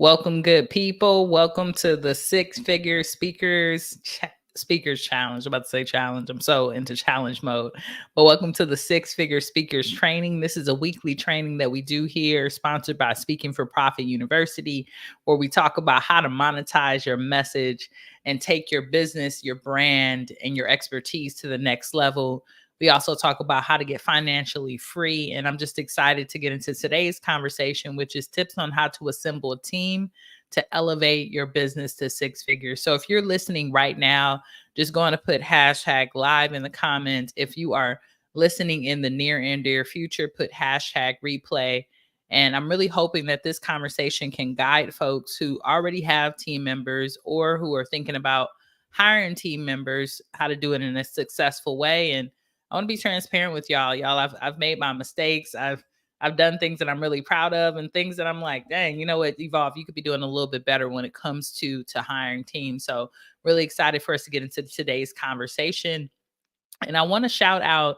Welcome, good people. Welcome to the Six Figure Speakers Challenge. I'm about to say challenge. I'm so into challenge mode. But welcome to the Six Figure Speakers Training. This is a weekly training that we do here, sponsored by Speaking for Profit University, where we talk about how to monetize your message and take your business, your brand, and your expertise to the next level. We also talk about how to get financially free. And I'm just excited to get into today's conversation, which is tips on how to assemble a team to elevate your business to six figures. So if you're listening right now, just going to put hashtag live in the comments. If you are listening in the near and dear future, put hashtag replay. And I'm really hoping that this conversation can guide folks who already have team members or who are thinking about hiring team members, how to do it in a successful way. And I want to be transparent with y'all. I've made my mistakes. I've done things that I'm really proud of and things that I'm like, dang, you know what, Evolve, you could be doing a little bit better when it comes to hiring teams. So really excited for us to get into today's conversation. And I want to shout out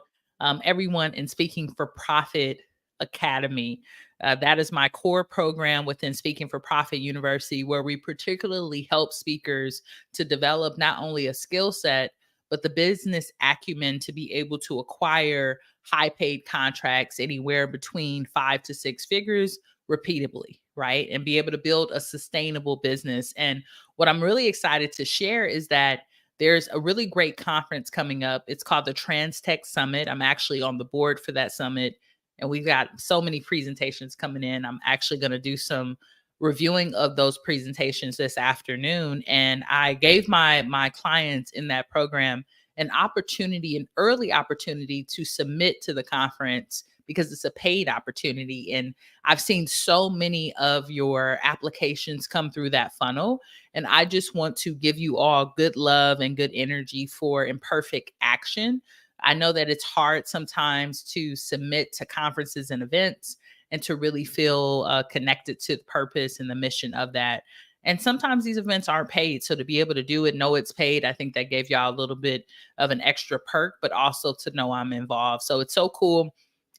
everyone in Speaking for Profit Academy. That is my core program within Speaking for Profit University, where we particularly help speakers to develop not only a skill set, but the business acumen to be able to acquire high paid contracts anywhere between 5 to 6 figures repeatably, right? And be able to build a sustainable business. And what I'm really excited to share is that there's a really great conference coming up. It's called the TransTech Summit. I'm actually on the board for that summit, and we've got so many presentations coming in. I'm actually going to do some reviewing of those presentations this afternoon, and I gave my clients in that program an opportunity, an early opportunity to submit to the conference because it's a paid opportunity. And I've seen so many of your applications come through that funnel. And I just want to give you all good love and good energy for imperfect action. I know that it's hard sometimes to submit to conferences and events and to really feel connected to the purpose and the mission of that. And sometimes these events aren't paid. So to be able to do it, know it's paid, I think that gave y'all a little bit of an extra perk, but also to know I'm involved. So it's so cool,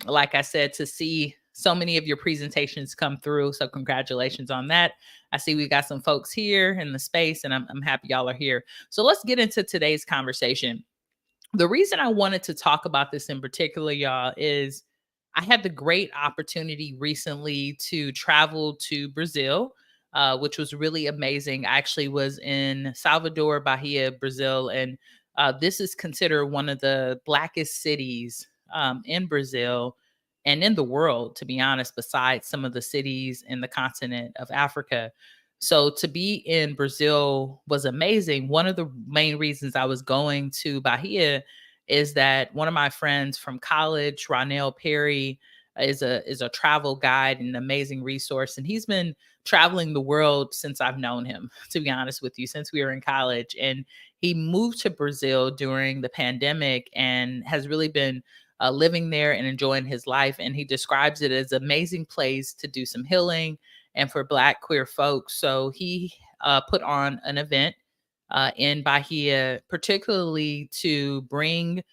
like I said, to see so many of your presentations come through. So congratulations on that. I see we got some folks here in the space, and I'm happy y'all are here. So let's get into today's conversation. The reason I wanted to talk about this in particular, y'all, is I had the great opportunity recently to travel to Brazil, which was really amazing. I actually was in Salvador, Bahia, Brazil, and this is considered one of the blackest cities in Brazil and in the world, to be honest, besides some of the cities in the continent of Africa. So to be in Brazil was amazing. One of the main reasons I was going to Bahia is that one of my friends from college, Ronell Perry, is a travel guide and an amazing resource. And he's been traveling the world since I've known him, to be honest with you, since we were in college. And he moved to Brazil during the pandemic and has really been living there and enjoying his life. And he describes it as an amazing place to do some healing and for Black queer folks. So he put on an event in Bahia, particularly to bring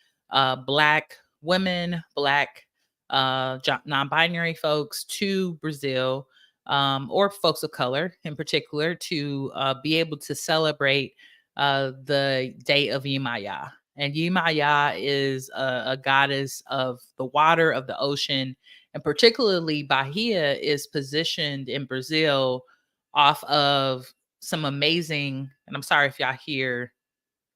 Black women, Black non binary folks to Brazil, or folks of color in particular, to be able to celebrate the day of Yemaya. And Yemaya is a goddess of the water, of the ocean, and particularly Bahia is positioned in Brazil off of some amazing, and I'm sorry if y'all hear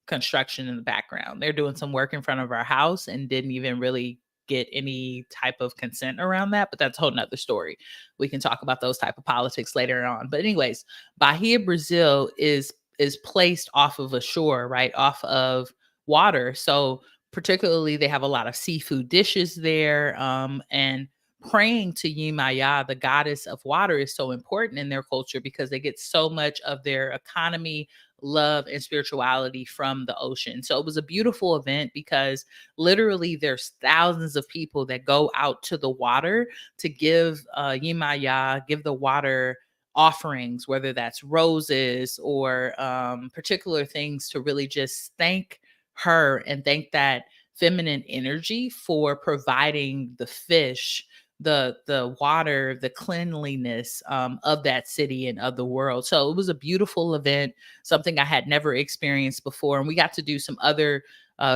construction in the background. They're doing some work in front of our house and didn't even really get any type of consent around that, but that's a whole nother story. We can talk about those type of politics later on. But anyways, Bahia, Brazil is placed off of a shore, right? Off of water. So particularly they have a lot of seafood dishes there. And praying to Yemaya, the goddess of water, is so important in their culture because they get so much of their economy, love, and spirituality from the ocean. So it was a beautiful event because literally there's thousands of people that go out to the water to give Yemaya, give the water offerings, whether that's roses or particular things to really just thank her and thank that feminine energy for providing the fish the water, the cleanliness of that city and of the world. So it was a beautiful event, something I had never experienced before, and we got to do some other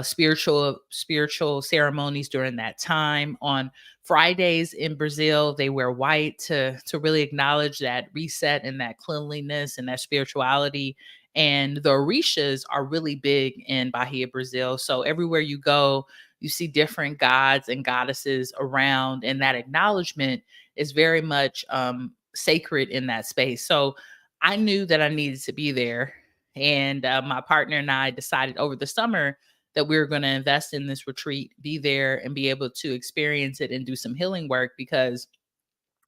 spiritual ceremonies during that time. On Fridays in Brazil, they wear white to really acknowledge that reset and that cleanliness and that spirituality. And the Orishas are really big in Bahia, Brazil. So everywhere you go, you see different gods and goddesses around, and that acknowledgement is very much sacred in that space. So I knew that I needed to be there. And my partner and I decided over the summer that we were going to invest in this retreat, be there, and be able to experience it and do some healing work, because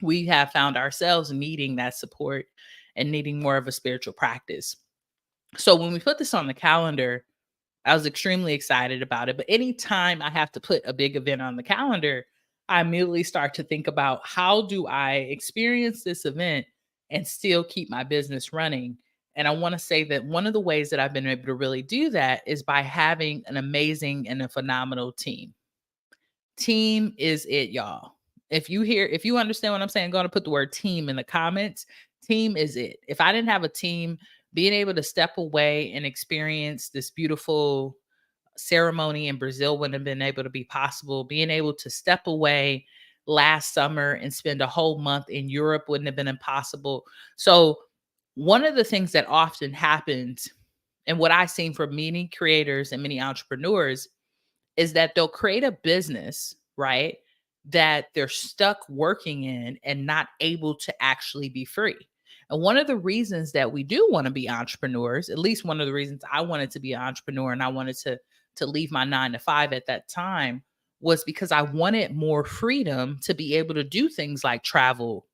we have found ourselves needing that support and needing more of a spiritual practice. So when we put this on the calendar, I was extremely excited about it. But anytime I have to put a big event on the calendar, I immediately start to think about, how do I experience this event and still keep my business running? And I want to say that one of the ways that I've been able to really do that is by having an amazing and a phenomenal team. Team is it, y'all. If you understand what I'm saying, I'm going to put the word team in the comments. Team is it. If I didn't have a team, being able to step away and experience this beautiful ceremony in Brazil wouldn't have been able to be possible. Being able to step away last summer and spend a whole month in Europe wouldn't have been impossible. So, one of the things that often happens, and what I've seen from many creators and many entrepreneurs, is that they'll create a business, right? That they're stuck working in and not able to actually be free. And one of the reasons that we do want to be entrepreneurs, at least one of the reasons I wanted to be an entrepreneur and I wanted to leave my 9 to 5 at that time, was because I wanted more freedom to be able to do things like travel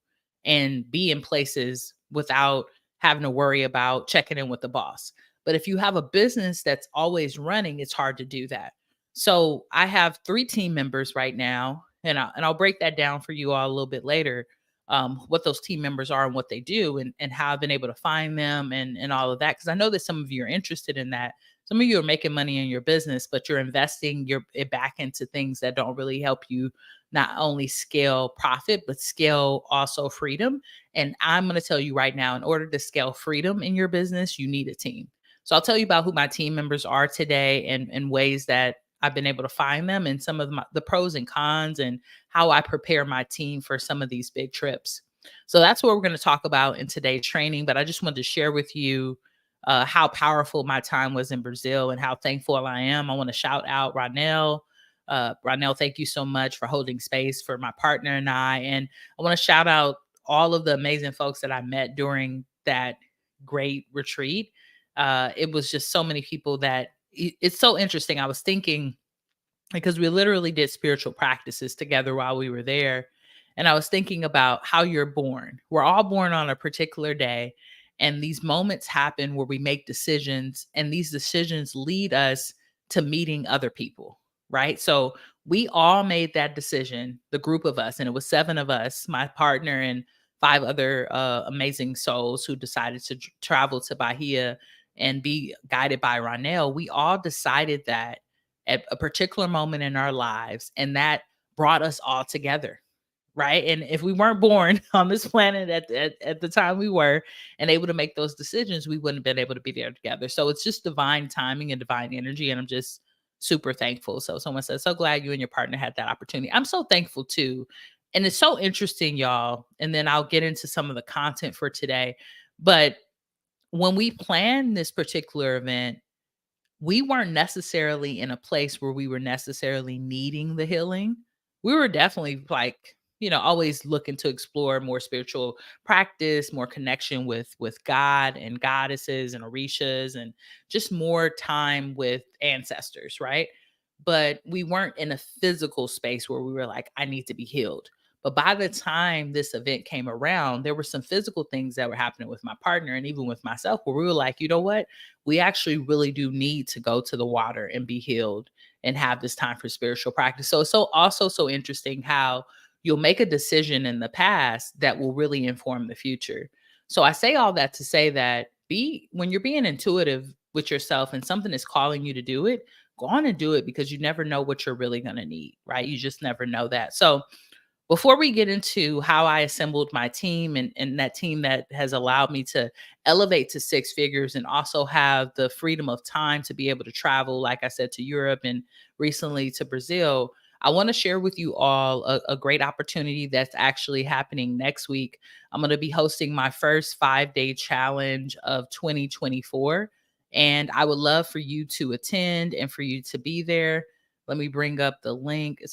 and be in places without having to worry about checking in with the boss. But if you have a business that's always running, it's hard to do that. So I have 3 team members right now, and I'll break that down for you all a little bit later, what those team members are and what they do, and how I've been able to find them and all of that. Because I know that some of you are interested in that. Some of you are making money in your business, but you're investing it back into things that don't really help you not only scale profit, but scale also freedom. And I'm going to tell you right now, in order to scale freedom in your business, you need a team. So I'll tell you about who my team members are today, and ways that I've been able to find them, and some of the pros and cons, and how I prepare my team for some of these big trips. So that's what we're going to talk about in today's training. But I just wanted to share with you how powerful my time was in Brazil and how thankful I am. I want to shout out Ronell. Ronell, thank you so much for holding space for my partner and I. And I want to shout out all of the amazing folks that I met during that great retreat. It was just so many people that it's so interesting. I was thinking, because we literally did spiritual practices together while we were there. And I was thinking about how you're born. We're all born on a particular day. And these moments happen where we make decisions, and these decisions lead us to meeting other people, right? So we all made that decision, the group of us, and it was 7 of us, my partner and 5 other amazing souls who decided to travel to Bahia and be guided by Ronell. We all decided that at a particular moment in our lives, and that brought us all together, right? And if we weren't born on this planet at the time we were, and able to make those decisions, we wouldn't have been able to be there together. So it's just divine timing and divine energy, and I'm just super thankful. So someone says, so glad you and your partner had that opportunity. I'm so thankful too. And it's so interesting, y'all. And then I'll get into some of the content for today. But when we planned this particular event, we weren't necessarily in a place where we were necessarily needing the healing. We were definitely like, always looking to explore more spiritual practice, more connection with God and goddesses and orishas, and just more time with ancestors, right? But we weren't in a physical space where we were like, I need to be healed. But by the time this event came around, there were some physical things that were happening with my partner and even with myself, where we were like, you know what? We actually really do need to go to the water and be healed and have this time for spiritual practice. So it's also so interesting how you'll make a decision in the past that will really inform the future. So I say all that to say that when you're being intuitive with yourself and something is calling you to do it, go on and do it, because you never know what you're really going to need, right? You just never know that. So Before we get into how I assembled my team and that team that has allowed me to elevate to six figures and also have the freedom of time to be able to travel, like I said, to Europe and recently to Brazil, I want to share with you all a great opportunity that's actually happening next week. I'm going to be hosting my first 5-day challenge of 2024. And I would love for you to attend and for you to be there. Let me bring up the link.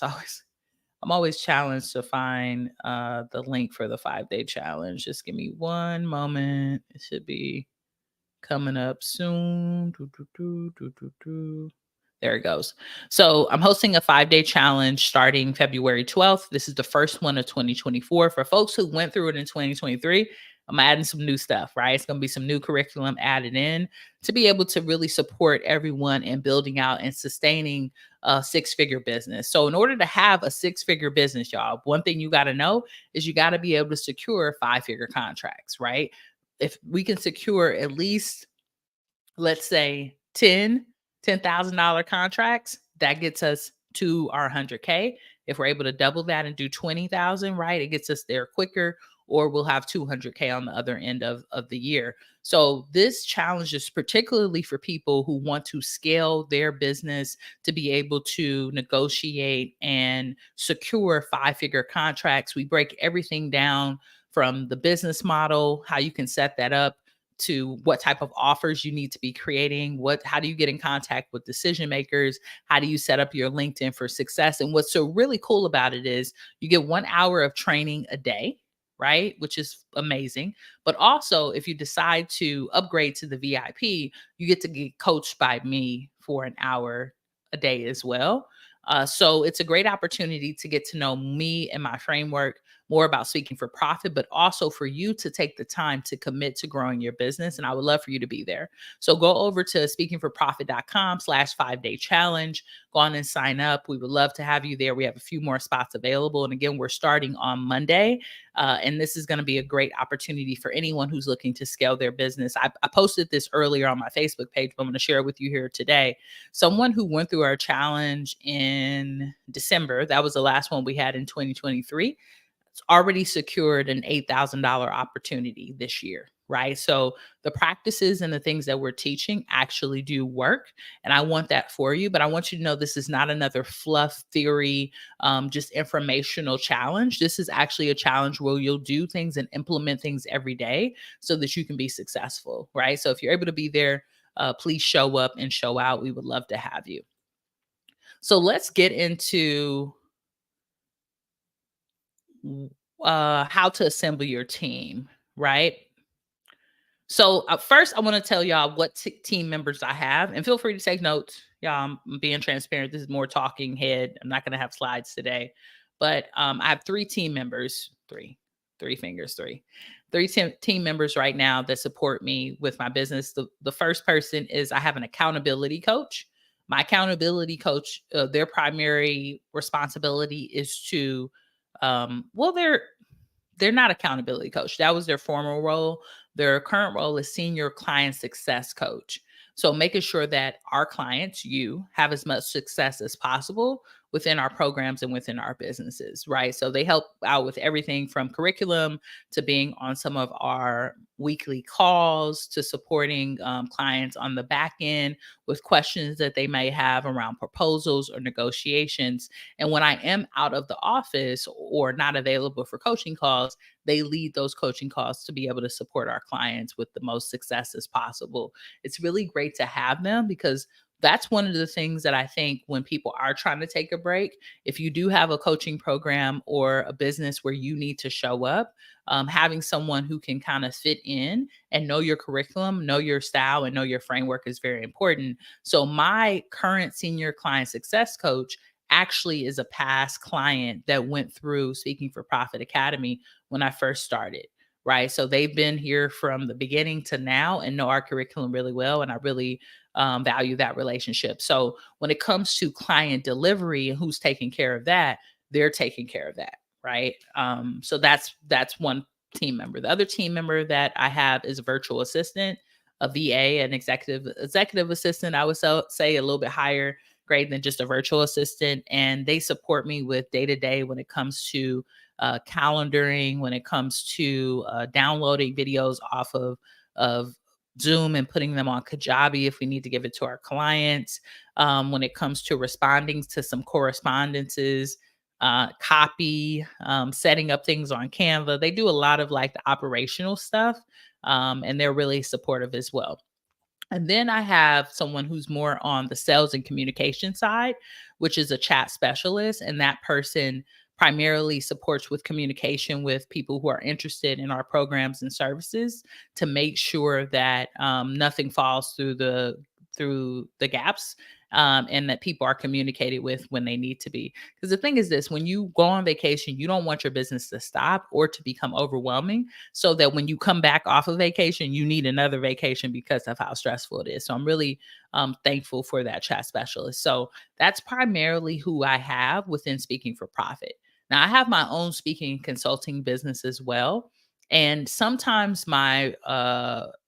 I'm always challenged to find the link for the 5-day challenge. Just give me one moment. It should be coming up soon. There it goes. So I'm hosting a 5-day challenge starting February 12th. This is the first one of 2024. For folks who went through it in 2023, I'm adding some new stuff, right? It's going to be some new curriculum added in to be able to really support everyone in building out and sustaining a six-figure business. So in order to have a six-figure business, y'all, one thing you got to know is you got to be able to secure five-figure contracts, right? If we can secure at least, let's say, $10,000 contracts, that gets us to our 100K. If we're able to double that and do 20,000, right, it gets us there quicker, or we'll have 200K on the other end of the year. So this challenge is particularly for people who want to scale their business to be able to negotiate and secure five-figure contracts. We break everything down from the business model, how you can set that up, to what type of offers you need to be creating, how do you get in contact with decision makers, how do you set up your LinkedIn for success. And what's so really cool about it is you get 1 hour of training a day, right, which is amazing. But also, if you decide to upgrade to the VIP, you get to get coached by me for an hour a day as well. So it's a great opportunity to get to know me and my framework, more about speaking for profit, but also for you to take the time to commit to growing your business. And I would love for you to be there. So go over to speakingforprofit.com/5-day challenge. Go on and sign up. We would love to have you there. We have a few more spots available. And again, we're starting on Monday. And this is going to be a great opportunity for anyone who's looking to scale their business. I posted this earlier on my Facebook page, but I'm going to share it with you here today. Someone who went through our challenge in December, that was the last one we had in 2023, already secured an $8,000 opportunity this year, right? So the practices and the things that we're teaching actually do work. And I want that for you. But I want you to know this is not another fluff theory, just informational challenge. This is actually a challenge where you'll do things and implement things every day so that you can be successful, right? So if you're able to be there, please show up and show out. We would love to have you. So let's get into how to assemble your team, right? So first, I want to tell y'all what team members I have, and feel free to take notes. Y'all, I'm being transparent. This is more talking head. I'm not going to have slides today, but I have three team members. Three fingers, three team members right now that support me with my business. The first person is I have an accountability coach. My accountability coach, their primary responsibility is to they're not accountability coach. That was their former role. Their current role is senior client success coach. So making sure that our clients, you, have as much success as possible within our programs and within our businesses, right? So they help out with everything from curriculum to being on some of our weekly calls to supporting clients on the back end with questions that they may have around proposals or negotiations. And when I am out of the office or not available for coaching calls, they lead those coaching calls to be able to support our clients with the most success as possible. It's really great to have them because that's one of the things that I think when people are trying to take a break, if you do have a coaching program or a business where you need to show up, having someone who can kind of fit in and know your curriculum, know your style, and know your framework is very important. So my current senior client success coach actually is a past client that went through Speaking for Profit Academy when I first started. Right. So they've been here from the beginning to now and know our curriculum really well. And I really value that relationship. So when it comes to client delivery and who's taking care of that, they're taking care of that. Right. So that's one team member. The other team member that I have is a virtual assistant, a VA, an executive assistant. I would say a little bit higher great than just a virtual assistant. And they support me with day to day when it comes to calendaring, when it comes to downloading videos off of Zoom and putting them on Kajabi if we need to give it to our clients. When it comes to responding to some correspondences, copy, setting up things on Canva. They do a lot of like the operational stuff, and they're really supportive as well. And then I have someone who's more on the sales and communication side, which is a chat specialist. And that person primarily supports with communication with people who are interested in our programs and services to make sure that nothing falls through the gaps, and that people are communicated with when they need to be. Because the thing is this, when you go on vacation, you don't want your business to stop or to become overwhelming, so that when you come back off of vacation, you need another vacation because of how stressful it is. So I'm really thankful for that chat specialist. So that's primarily who I have within Speaking for Profit. Now, I have my own speaking and consulting business as well. And sometimes my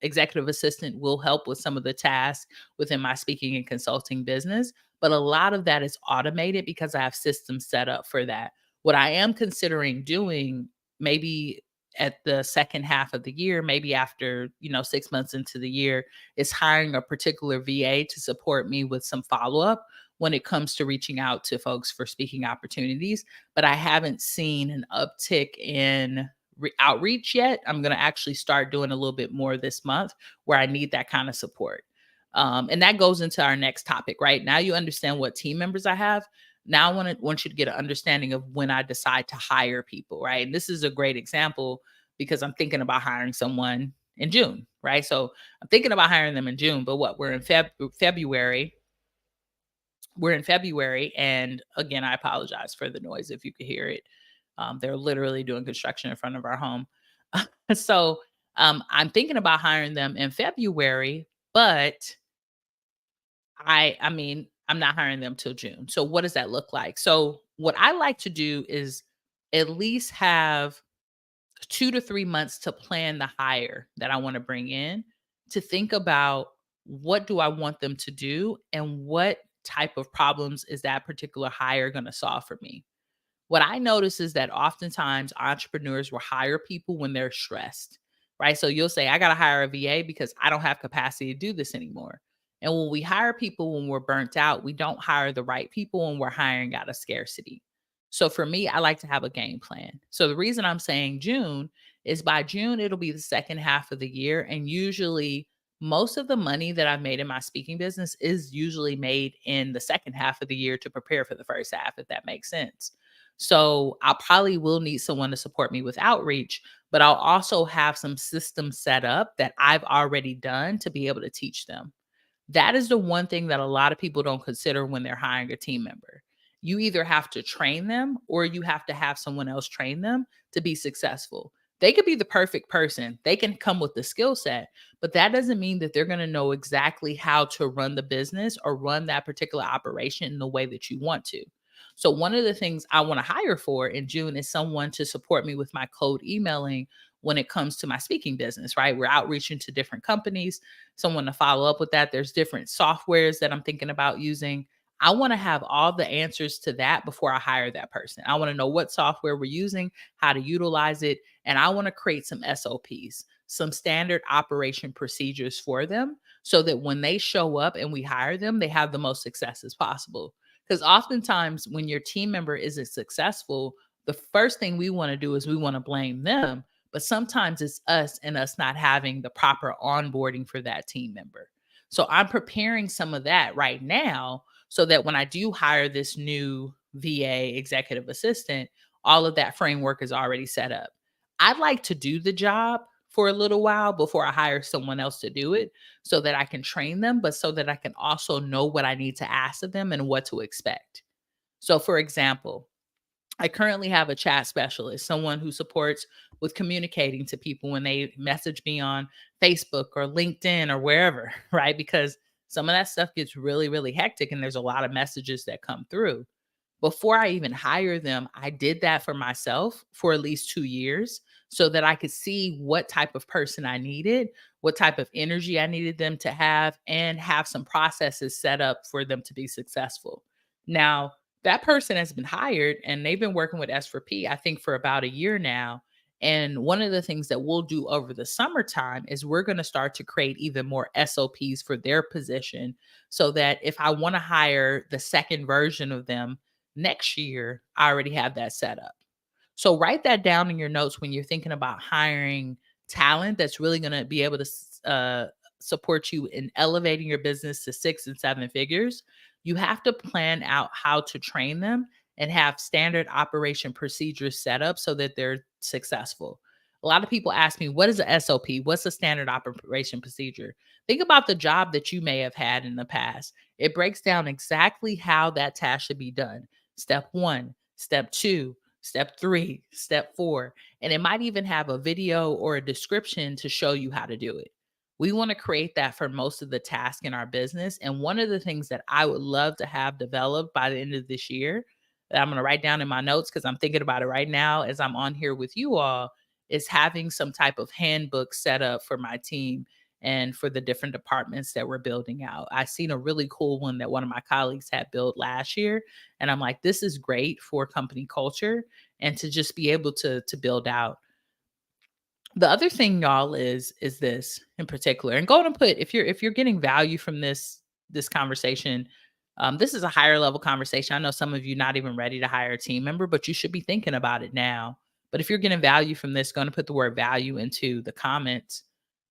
executive assistant will help with some of the tasks within my speaking and consulting business. But a lot of that is automated because I have systems set up for that. What I am considering doing, maybe at the second half of the year, maybe after, 6 months into the year, is hiring a particular VA to support me with some follow up when it comes to reaching out to folks for speaking opportunities. But I haven't seen an uptick in outreach yet. I'm going to actually start doing a little bit more this month where I need that kind of support. And that goes into our next topic, right? Now you understand what team members I have. Now want you to get an understanding of when I decide to hire people, right? And this is a great example because I'm thinking about hiring someone in June, right? So I'm thinking about hiring them in June, but what we're in February. We're in February, and again, I apologize for the noise if you could hear it. They're literally doing construction in front of our home. So I'm thinking about hiring them in February, but I mean, I'm not hiring them till June. So what does that look like? So what I like to do is at least have 2 to 3 months to plan the hire that I want to bring in, to think about what do I want them to do and what type of problems is that particular hire going to solve for me. What I notice is that oftentimes entrepreneurs will hire people when they're stressed, right? So you'll say, I got to hire a VA because I don't have capacity to do this anymore. And when we hire people when we're burnt out, we don't hire the right people when we're hiring out of scarcity. So for me, I like to have a game plan. So the reason I'm saying June is by June, it'll be the second half of the year. And usually, most of the money that I've made in my speaking business is usually made in the second half of the year to prepare for the first half, if that makes sense. So I probably will need someone to support me with outreach, but I'll also have some systems set up that I've already done to be able to teach them. That is the one thing that a lot of people don't consider when they're hiring a team member. You either have to train them or you have to have someone else train them to be successful. They could be the perfect person. They can come with the skill set, but that doesn't mean that they're going to know exactly how to run the business or run that particular operation in the way that you want to. So, one of the things I want to hire for in June is someone to support me with my cold emailing when it comes to my speaking business, right? We're outreaching to different companies, someone to follow up with that. There's different softwares that I'm thinking about using. I want to have all the answers to that before I hire that person. I want to know what software we're using, how to utilize it, and I want to create some SOPs, some standard operation procedures for them so that when they show up and we hire them, they have the most success as possible. Because oftentimes, when your team member isn't successful, the first thing we want to do is we want to blame them. But sometimes it's us and us not having the proper onboarding for that team member. So I'm preparing some of that right now so that when I do hire this new VA executive assistant, all of that framework is already set up. I'd like to do the job for a little while before I hire someone else to do it so that I can train them, but so that I can also know what I need to ask of them and what to expect. So, for example, I currently have a chat specialist, someone who supports with communicating to people when they message me on Facebook or LinkedIn or wherever, right? Because some of that stuff gets really, really hectic and there's a lot of messages that come through. Before I even hire them, I did that for myself for at least 2 years so that I could see what type of person I needed, what type of energy I needed them to and have some processes set up for them to be successful. Now, that person has been hired and they've been working with S4P, I think, for about a year now. And one of the things that we'll do over the summertime is we're going to start to create even more SOPs for their position so that if I want to hire the second version of them next year, I already have that set up. So write that down in your notes when you're thinking about hiring talent that's really going to be able to support you in elevating your business to 6 and 7 figures. You have to plan out how to train them and have standard operation procedures set up so that they're successful. A lot of people ask me, what is a SOP? What's a standard operation procedure? Think about the job that you may have had in the past. It breaks down exactly how that task should be done. Step one, step two, step three, step four. And it might even have a video or a description to show you how to do it. We want to create that for most of the tasks in our business. And one of the things that I would love to have developed by the end of this year, that I'm going to write down in my notes because I'm thinking about it right now as I'm on here with you all, is having some type of handbook set up for my team and for the different departments that we're building out. I seen a really cool one that one of my colleagues had built last year, and I'm like, this is great for company culture and to just be able to build out. The other thing, y'all, is this in particular, and go and put, if you're getting value from this conversation, this is a higher level conversation. I know some of you not even ready to hire a team member, but you should be thinking about it now. But if you're getting value from this, going to put the word value into the comments.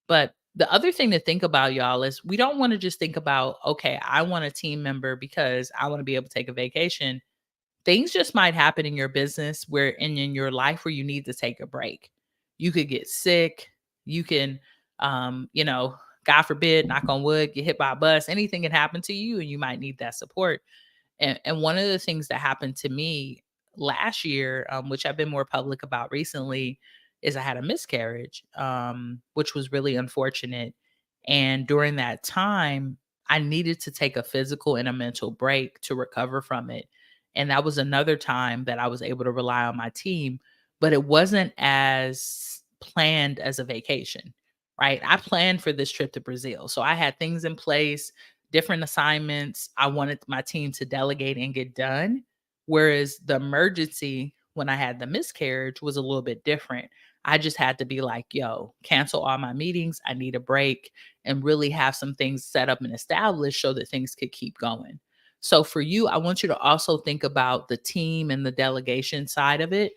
But the other thing to think about, y'all, is we don't want to just think about, okay, I want a team member because I want to be able to take a vacation. Things just might happen in your business where in your life where you need to take a break. You could get sick. You can, God forbid, knock on wood, get hit by a bus. Anything can happen to you, and you might need that support. And one of the things that happened to me last year, which I've been more public about recently, is I had a miscarriage, which was really unfortunate. And during that time, I needed to take a physical and a mental break to recover from it. And that was another time that I was able to rely on my team, but it wasn't as planned as a vacation, right? I planned for this trip to Brazil. So I had things in place, different assignments I wanted my team to delegate and get done. Whereas the emergency when I had the miscarriage was a little bit different. I just had to be like, yo, cancel all my meetings. I need a break and really have some things set up and established so that things could keep going. So for you, I want you to also think about the team and the delegation side of it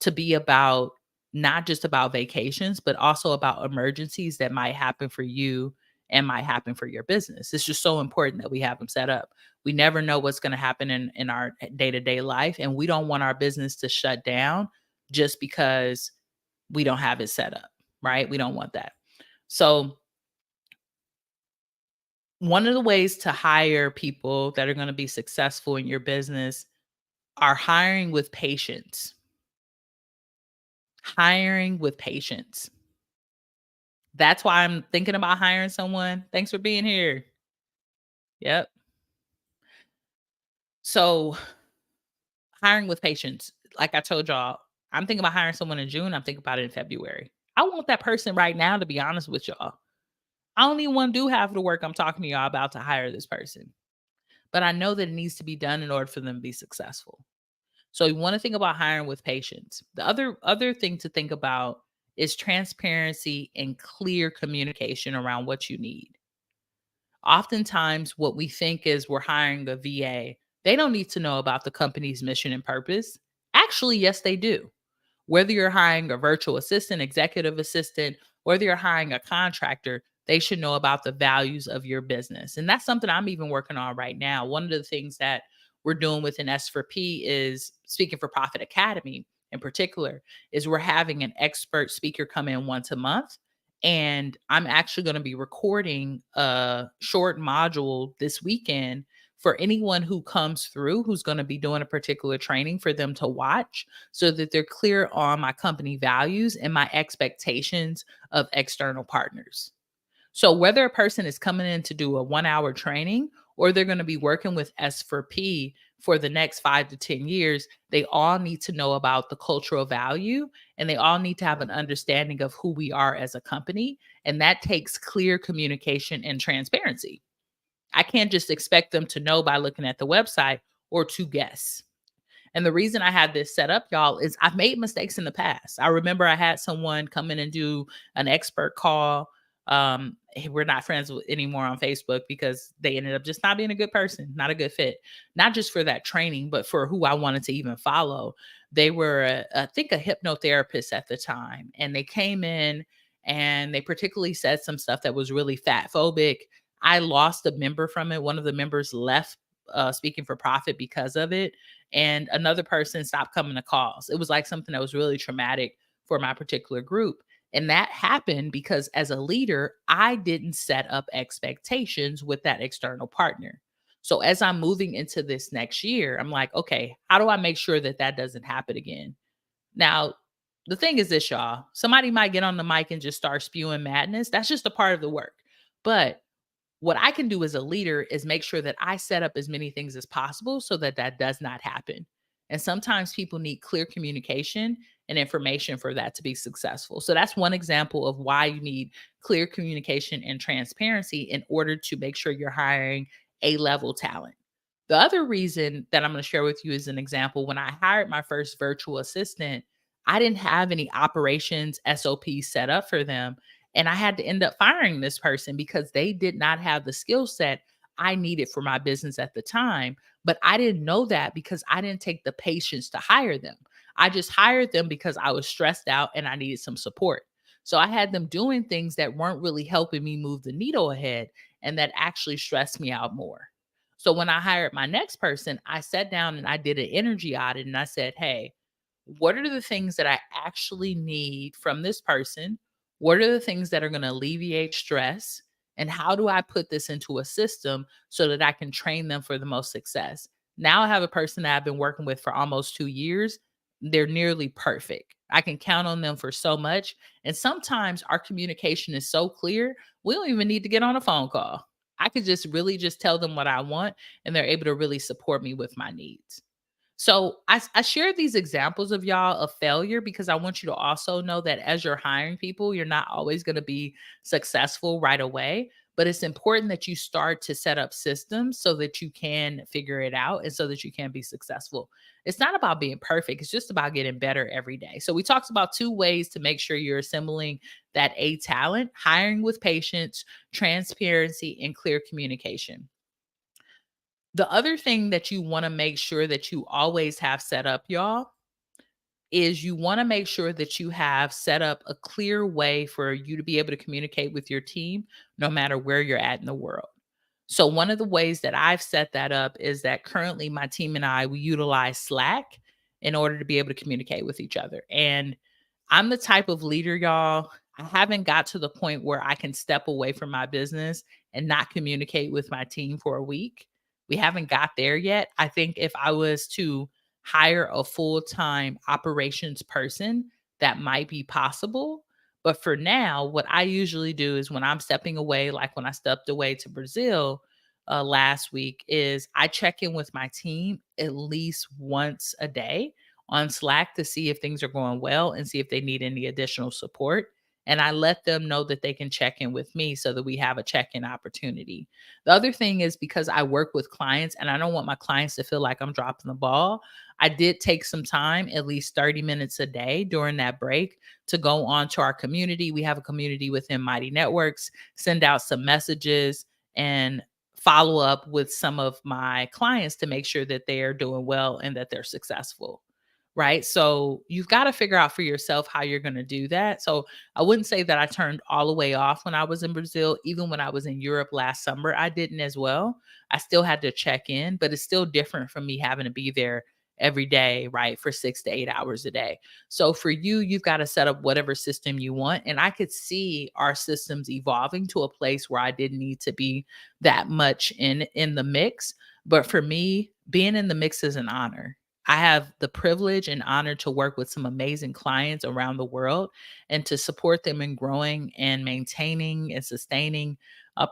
to be about not just about vacations, but also about emergencies that might happen for you and might happen for your business. It's just so important that we have them set up. We never know what's going to happen in our day to day life. And we don't want our business to shut down just because we don't have it set up, right? We don't want that. So, one of the ways to hire people that are going to be successful in your business are hiring with patience. Hiring with patience. That's why I'm thinking about hiring someone. Thanks for being here. Yep. So, hiring with patience. Like I told y'all, I'm thinking about hiring someone in June. I'm thinking about it in February. I want that person right now, to be honest with y'all. I don't even want to do half of the work I'm talking to y'all about to hire this person. But I know that it needs to be done in order for them to be successful. So you want to think about hiring with patience. The other thing to think about is transparency and clear communication around what you need. Oftentimes, what we think is we're hiring a VA. They don't need to know about the company's mission and purpose. Actually, yes, they do. Whether you're hiring a virtual assistant, executive assistant, whether you're hiring a contractor, they should know about the values of your business. And that's something I'm even working on right now. One of the things that we're doing within S4P is Speaking for Profit Academy in particular, is we're having an expert speaker come in once a month. And I'm actually going to be recording a short module this weekend for anyone who comes through who's going to be doing a particular training for them to watch so that they're clear on my company values and my expectations of external partners. So whether a person is coming in to do a 1 hour training or they're going to be working with S4P for the next 5 to 10 years, they all need to know about the cultural value and they all need to have an understanding of who we are as a company. And that takes clear communication and transparency. I can't just expect them to know by looking at the website or to guess. And the reason I had this set up, y'all, is I've made mistakes in the past. I remember I had someone come in and do an expert call. We're not friends anymore on Facebook because they ended up just not being a good person, not a good fit, not just for that training, but for who I wanted to even follow. They were, I think, a hypnotherapist at the time, and they came in and they particularly said some stuff that was really fat phobic. I lost a member from it. One of the members left speaking for profit because of it, and another person stopped coming to calls. It was like something that was really traumatic for my particular group. And that happened because as a leader, I didn't set up expectations with that external partner. So as I'm moving into this next year, I'm like, okay, how do I make sure that that doesn't happen again? Now, the thing is this, y'all, somebody might get on the mic and just start spewing madness. That's just a part of the work. But what I can do as a leader is make sure that I set up as many things as possible so that that does not happen. And sometimes people need clear communication and information for that to be successful. So that's one example of why you need clear communication and transparency in order to make sure you're hiring A-level talent. The other reason that I'm going to share with you is an example. When I hired my first virtual assistant, I didn't have any operations SOPs set up for them. And I had to end up firing this person because they did not have the skill set I needed for my business at the time. But I didn't know that because I didn't take the patience to hire them. I just hired them because I was stressed out and I needed some support. So I had them doing things that weren't really helping me move the needle ahead and that actually stressed me out more. So when I hired my next person, I sat down and I did an energy audit and I said, hey, what are the things that I actually need from this person? What are the things that are going to alleviate stress? And how do I put this into a system so that I can train them for the most success? Now I have a person that I've been working with for almost 2 years. They're nearly perfect. I can count on them for so much. And sometimes our communication is so clear, we don't even need to get on a phone call. I could just really just tell them what I want, and they're able to really support me with my needs. So I share these examples of y'all of failure because I want you to also know that as you're hiring people, you're not always going to be successful right away. But it's important that you start to set up systems so that you can figure it out and so that you can be successful. It's not about being perfect, it's just about getting better every day. So, we talked about two ways to make sure you're assembling that A talent: hiring with patience, transparency, and clear communication. The other thing that you wanna make sure that you always have set up, y'all, is you wanna make sure that you have set up a clear way for you to be able to communicate with your team no matter where you're at in the world. So one of the ways that I've set that up is that currently my team and I, we utilize Slack in order to be able to communicate with each other. And I'm the type of leader, y'all, I haven't got to the point where I can step away from my business and not communicate with my team for a week. We haven't got there yet. I think if I was to hire a full-time operations person, that might be possible. But for now, what I usually do is when I'm stepping away, like when I stepped away to Brazil last week, is I check in with my team at least once a day on Slack to see if things are going well and see if they need any additional support. And I let them know that they can check in with me so that we have a check in opportunity. The other thing is because I work with clients and I don't want my clients to feel like I'm dropping the ball, I did take some time, at least 30 minutes a day during that break, to go on to our community. We have a community within Mighty Networks, send out some messages and follow up with some of my clients to make sure that they are doing well and that they're successful. Right. So you've got to figure out for yourself how you're going to do that. So I wouldn't say that I turned all the way off when I was in Brazil. Even when I was in Europe last summer, I didn't as well. I still had to check in, but it's still different from me having to be there every day, right, for 6 to 8 hours a day. So for you, you've got to set up whatever system you want. And I could see our systems evolving to a place where I didn't need to be that much in the mix. But for me, being in the mix is an honor. I have the privilege and honor to work with some amazing clients around the world and to support them in growing and maintaining and sustaining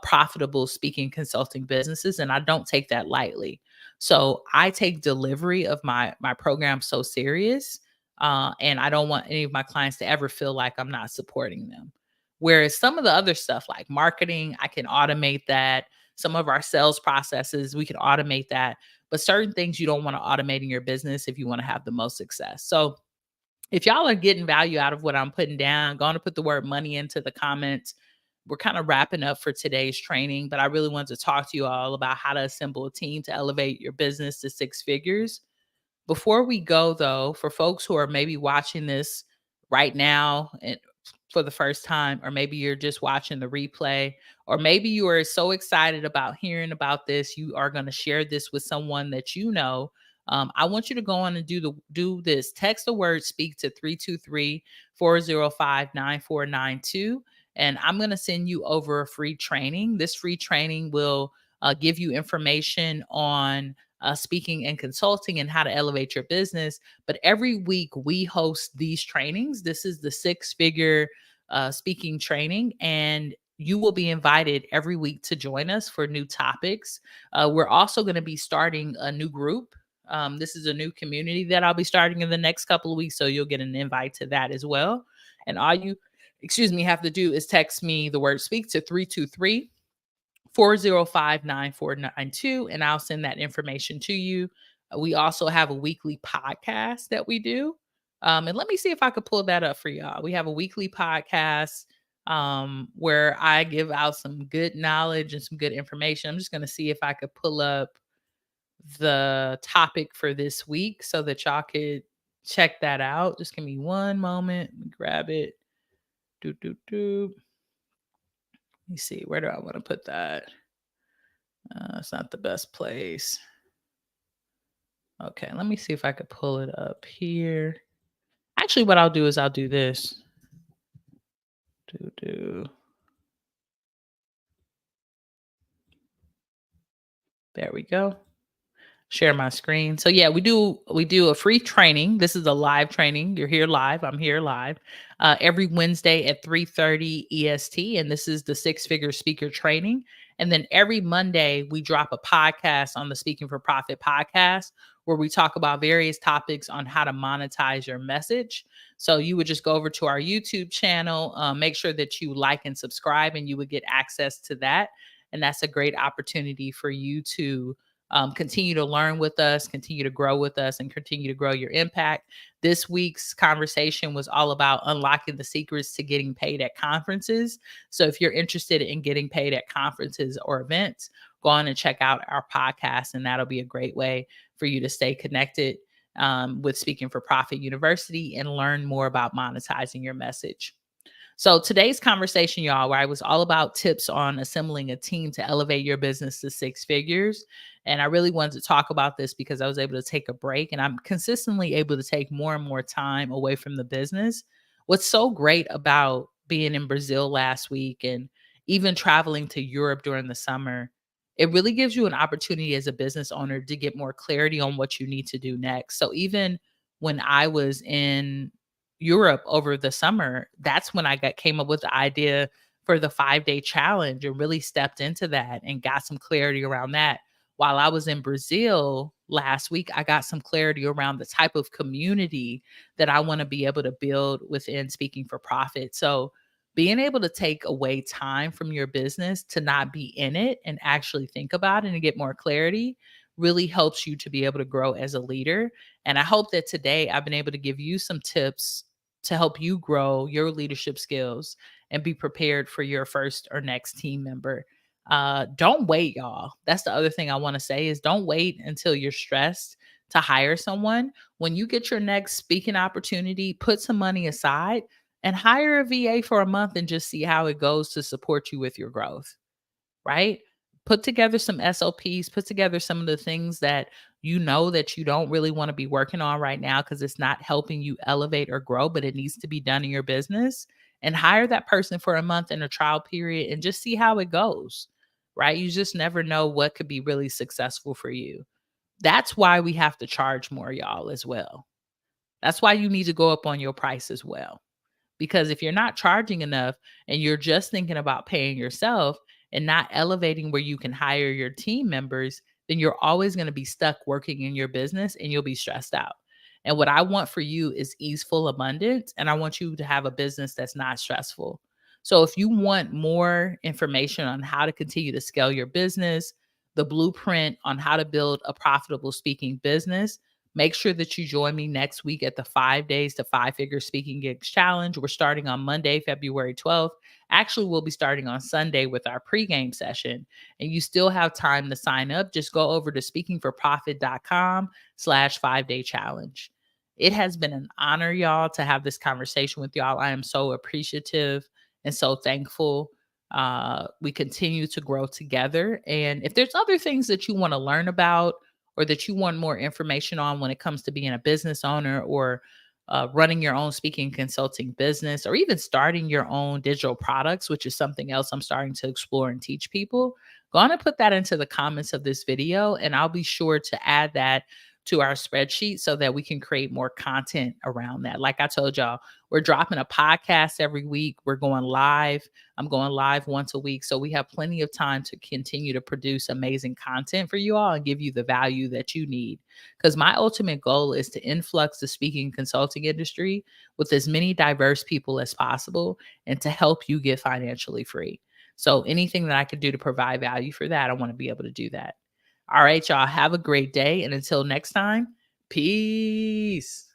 profitable speaking consulting businesses, and I don't take that lightly. So I take delivery of my program so serious, and I don't want any of my clients to ever feel like I'm not supporting them. Whereas some of the other stuff like marketing, I can automate that. Some of our sales processes, we can automate that. But certain things you don't want to automate in your business if you want to have the most success. So if y'all are getting value out of what I'm putting down, going to put the word money into the comments. We're kind of wrapping up for today's training, but I really wanted to talk to you all about how to assemble a team to elevate your business to six figures. Before we go, though, for folks who are maybe watching this right now and for the first time, or maybe you're just watching the replay, or maybe you are so excited about hearing about this, you are going to share this with someone that you know. I want you to go on and do this. Text the word speak to 323-405-9492. And I'm going to send you over a free training. This free training will give you information on speaking and consulting and how to elevate your business. But every week we host these trainings. This is the six figure speaking training, and you will be invited every week to join us for new topics. We're also going to be starting a new group. This is a new community that I'll be starting in the next couple of weeks. So you'll get an invite to that as well. And all you, have to do is text me the word speak to 323-405-9492, and I'll send that information to you. We also have a weekly podcast that we do. And let me see if I could pull that up for y'all. We have a weekly podcast where I give out some good knowledge and some good information. I'm just going to see if I could pull up the topic for this week so that y'all could check that out. Just give me one moment. Grab it. Let me see. Where do I want to put that? It's not the best place. Okay, let me see if I could pull it up here. Actually, what I'll do is I'll do this. There we go. Share my screen. So yeah, we do a free training. This is a live training. You're here live. I'm here live. Every Wednesday at 3:30 EST, and this is the six figure speaker training. And then every Monday we drop a podcast on the Speaking for Profit podcast where we talk about various topics on how to monetize your message. So you would just go over to our YouTube channel, make sure that you like and subscribe, and you would get access to that. And that's a great opportunity for you to continue to learn with us, continue to grow with us, and continue to grow your impact. This week's conversation was all about unlocking the secrets to getting paid at conferences. So if you're interested in getting paid at conferences or events, go on and check out our podcast, and that'll be a great way for you to stay connected with Speaking for Profit University and learn more about monetizing your message. So today's conversation, y'all, where I was all about tips on assembling a team to elevate your business to six figures. And I really wanted to talk about this because I was able to take a break, and I'm consistently able to take more and more time away from the business. What's so great about being in Brazil last week and even traveling to Europe during the summer, it really gives you an opportunity as a business owner to get more clarity on what you need to do next. So even when I was in Europe over the summer, that's when I came up with the idea for the 5-day challenge and really stepped into that and got some clarity around that. While I was in Brazil last week, I got some clarity around the type of community that I want to be able to build within Speaking for Profit. So being able to take away time from your business to not be in it and actually think about it and get more clarity really helps you to be able to grow as a leader. And I hope that today I've been able to give you some tips to help you grow your leadership skills and be prepared for your first or next team member. Don't wait, y'all. That's the other thing I want to say is don't wait until you're stressed to hire someone. When you get your next speaking opportunity, put some money aside and hire a VA for a month and just see how it goes to support you with your growth, right? Put together some SOPs, put together some of the things that you know that you don't really want to be working on right now because it's not helping you elevate or grow, but it needs to be done in your business. And hire that person for a month in a trial period and just see how it goes, right? You just never know what could be really successful for you. That's why we have to charge more, y'all, as well. That's why you need to go up on your price as well. Because if you're not charging enough and you're just thinking about paying yourself and not elevating where you can hire your team members, then you're always going to be stuck working in your business and you'll be stressed out. And what I want for you is easeful abundance. And I want you to have a business that's not stressful. So if you want more information on how to continue to scale your business, the blueprint on how to build a profitable speaking business, make sure that you join me next week at the 5 days to 5 figure speaking gigs challenge. We're starting on Monday, February 12th. Actually, we'll be starting on Sunday with our pregame session. And you still have time to sign up. Just go over to speakingforprofit.com/5 day challenge. It has been an honor, y'all, to have this conversation with y'all. I am so appreciative and so thankful. We continue to grow together. And if there's other things that you want to learn about or that you want more information on when it comes to being a business owner or running your own speaking consulting business, or even starting your own digital products, which is something else I'm starting to explore and teach people, go on and put that into the comments of this video. And I'll be sure to add that to our spreadsheet so that we can create more content around that. Like I told y'all, we're dropping a podcast every week. We're going live. I'm going live once a week. So we have plenty of time to continue to produce amazing content for you all and give you the value that you need. Because my ultimate goal is to influx the speaking consulting industry with as many diverse people as possible and to help you get financially free. So anything that I could do to provide value for that, I want to be able to do that. All right, y'all. Have a great day. And until next time, peace.